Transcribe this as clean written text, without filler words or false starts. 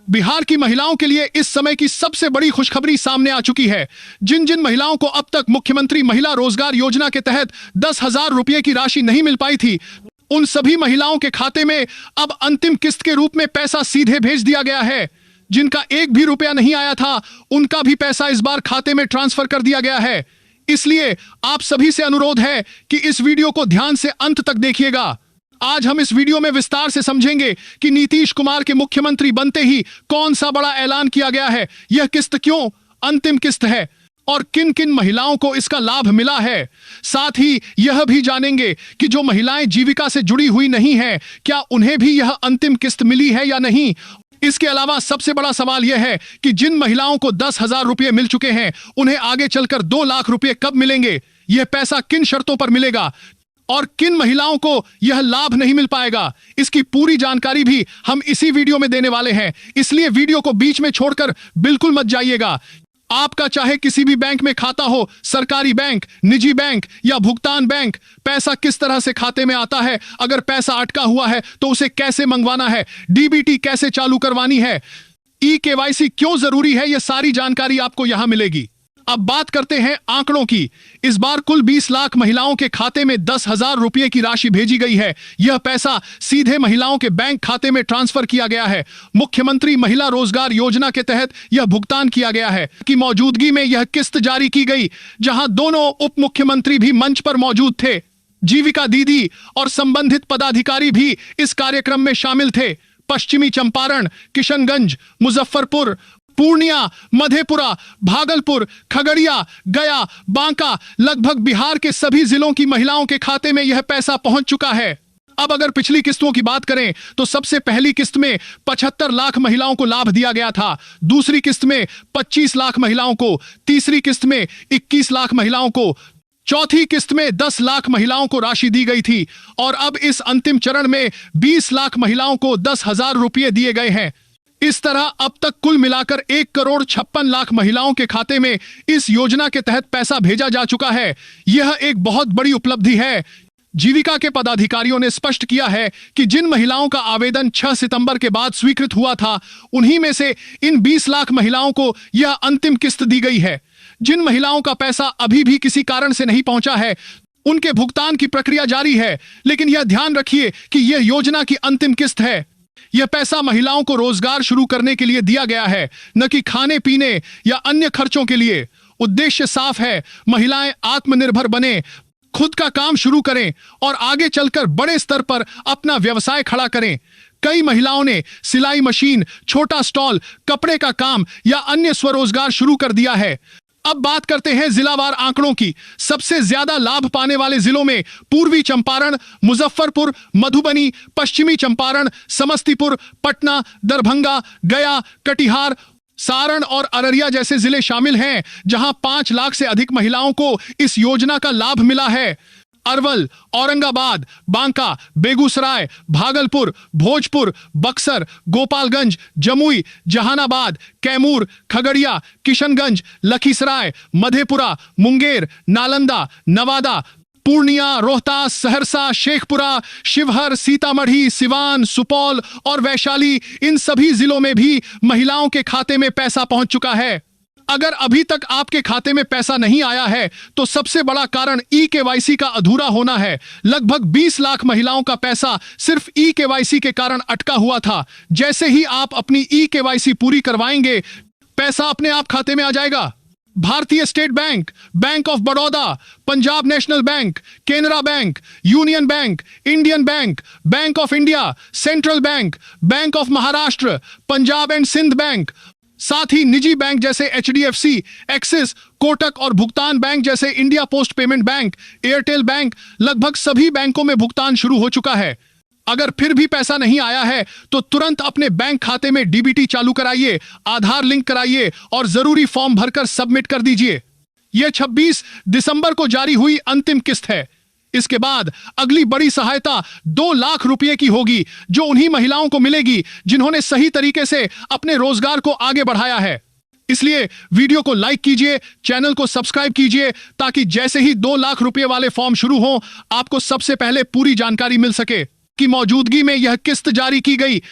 बिहार की महिलाओं के लिए इस समय की सबसे बड़ी खुशखबरी सामने आ चुकी है। जिन जिन महिलाओं को अब तक मुख्यमंत्री महिला रोजगार योजना के तहत 10,000 रुपये की राशि नहीं मिल पाई थी, उन सभी महिलाओं के खाते में अब अंतिम किस्त के रूप में पैसा सीधे भेज दिया गया है। जिनका एक भी रुपया नहीं आया था, उनका भी पैसा इस बार खाते में ट्रांसफर कर दिया गया है। इसलिए आप सभी से अनुरोध है कि इस वीडियो को ध्यान से अंत तक देखिएगा। आज हम इस वीडियो में विस्तार से समझेंगे कि नीतीश कुमार के मुख्यमंत्री बनते ही कौन सा बड़ा ऐलान किया गया है, यह किस्त क्यों अंतिम किस्त है और किन किन महिलाओं को इसका लाभ मिला है। साथ ही यह भी जानेंगे कि जो महिलाएं जीविका से जुड़ी हुई नहीं हैं, क्या उन्हें भी यह अंतिम किस्त मिली है या नहीं। इसके अलावा सबसे बड़ा सवाल यह है कि जिन महिलाओं को 10,000 रुपये मिल चुके हैं, उन्हें आगे चलकर 2 लाख रुपये कब मिलेंगे, यह पैसा किन शर्तों पर मिलेगा और किन महिलाओं को यह लाभ नहीं मिल पाएगा। इसकी पूरी जानकारी भी हम इसी वीडियो में देने वाले हैं, इसलिए वीडियो को बीच में छोड़कर बिल्कुल मत जाइएगा। आपका चाहे किसी भी बैंक में खाता हो, सरकारी बैंक, निजी बैंक या भुगतान बैंक, पैसा किस तरह से खाते में आता है, अगर पैसा अटका हुआ है तो उसे कैसे मंगवाना है, डीबीटी कैसे चालू करवानी है, ई-केवाईसी क्यों जरूरी है, यह सारी जानकारी आपको यहां मिलेगी। अब बात करते हैं आंकड़ों की। इस बार कुल 20 लाख महिलाओं के खाते में 10,000 रुपये की राशि भेजी गई है। यह पैसा सीधे महिलाओं के बैंक खाते में ट्रांसफर किया गया है। मुख्यमंत्री महिला रोजगार योजना के तहत यह भुगतान किया गया है कि मौजूदगी में यह किस्त जारी की गई, जहां दोनों उप मुख्यमंत्री भी मंच पर मौजूद थे। जीविका दीदी और संबंधित पदाधिकारी भी इस कार्यक्रम में शामिल थे। पश्चिमी चंपारण, किशनगंज, मुजफ्फरपुर, पूर्णिया, मधेपुरा, भागलपुर, खगड़िया, गया, बांका, लगभग बिहार के सभी जिलों की महिलाओं के खाते में यह पैसा पहुंच चुका है। अब अगर पिछली किस्तों की बात करें तो सबसे पहली किस्त में 75 लाख महिलाओं को लाभ दिया गया था, दूसरी किस्त में 25 लाख महिलाओं को, तीसरी किस्त में 21 लाख महिलाओं को, चौथी किस्त में 10 लाख महिलाओं को राशि दी गई थी और अब इस अंतिम चरण में 20 लाख महिलाओं को 10,000 रुपये दिए गए हैं। इस तरह अब तक कुल मिलाकर 1,56,00,000 महिलाओं के खाते में इस योजना के तहत पैसा भेजा जा चुका है। यह एक बहुत बड़ी उपलब्धि है। जीविका के पदाधिकारियों ने स्पष्ट किया है कि जिन महिलाओं का आवेदन 6 सितंबर के बाद स्वीकृत हुआ था, उन्हीं में से इन 20 लाख महिलाओं को यह अंतिम किस्त दी गई है। जिन महिलाओं का पैसा अभी भी किसी कारण से नहीं पहुंचा है, उनके भुगतान की प्रक्रिया जारी है, लेकिन यह ध्यान रखिए कि यह योजना की अंतिम किस्त है। यह पैसा महिलाओं को रोजगार शुरू करने के लिए दिया गया है, न कि खाने पीने या अन्य खर्चों के लिए। उद्देश्य साफ है, महिलाएं आत्मनिर्भर बने, खुद का काम शुरू करें और आगे चलकर बड़े स्तर पर अपना व्यवसाय खड़ा करें। कई महिलाओं ने सिलाई मशीन, छोटा स्टॉल, कपड़े का काम या अन्य स्वरोजगार शुरू कर दिया है। अब बात करते हैं जिलावार आंकड़ों की। सबसे ज्यादा लाभ पाने वाले जिलों में पूर्वी चंपारण, मुजफ्फरपुर, मधुबनी, पश्चिमी चंपारण, समस्तीपुर, पटना, दरभंगा, गया, कटिहार, सारण और अररिया जैसे जिले शामिल हैं, जहां 5 लाख से अधिक महिलाओं को इस योजना का लाभ मिला है। अरवल, औरंगाबाद, बांका, बेगूसराय, भागलपुर, भोजपुर, बक्सर, गोपालगंज, जमुई, जहानाबाद, कैमूर, खगड़िया, किशनगंज, लखीसराय, मधेपुरा, मुंगेर, नालंदा, नवादा, पूर्णिया, रोहतास, सहरसा, शेखपुरा, शिवहर, सीतामढ़ी, सिवान, सुपौल और वैशाली, इन सभी जिलों में भी महिलाओं के खाते में पैसा पहुंच चुका है। अगर अभी तक आपके खाते में पैसा नहीं आया है तो सबसे बड़ा कारण ई-केवाईसी का अधूरा होना है। लगभग 20 लाख महिलाओं का पैसा सिर्फ ई-केवाईसी के कारण अटका हुआ था। जैसे ही आप अपनी ई-केवाईसी पूरी करवाएंगे, पैसा अपने आप खाते में आ जाएगा। भारतीय state bank, bank of Baroda, Punjab national bank, Canara bank, union bank, Indian bank, bank of India, central bank, bank of Maharashtra, Punjab and Sindh bank, साथ ही निजी बैंक जैसे HDFC, एक्सिस, कोटक और भुगतान बैंक जैसे India post payment bank, Airtel bank, लगभग सभी बैंकों में भुगतान शुरू हो चुका है। अगर फिर भी पैसा नहीं आया है तो तुरंत अपने बैंक खाते में डीबीटी चालू कराइए, आधार लिंक कराइए और जरूरी फॉर्म भरकर सबमिट कर दीजिए। यह 26 दिसंबर को जारी हुई अंतिम किस्त है। इसके बाद अगली बड़ी सहायता 2 लाख रुपए की होगी, जो उन्हीं महिलाओं को मिलेगी जिन्होंने सही तरीके से अपने रोजगार को आगे बढ़ाया है। इसलिए वीडियो को लाइक कीजिए, चैनल को सब्सक्राइब कीजिए, ताकि जैसे ही 2 लाख रुपए वाले फॉर्म शुरू हो, आपको सबसे पहले पूरी जानकारी मिल सके कि मौजूदगी में यह किस्त जारी की गई।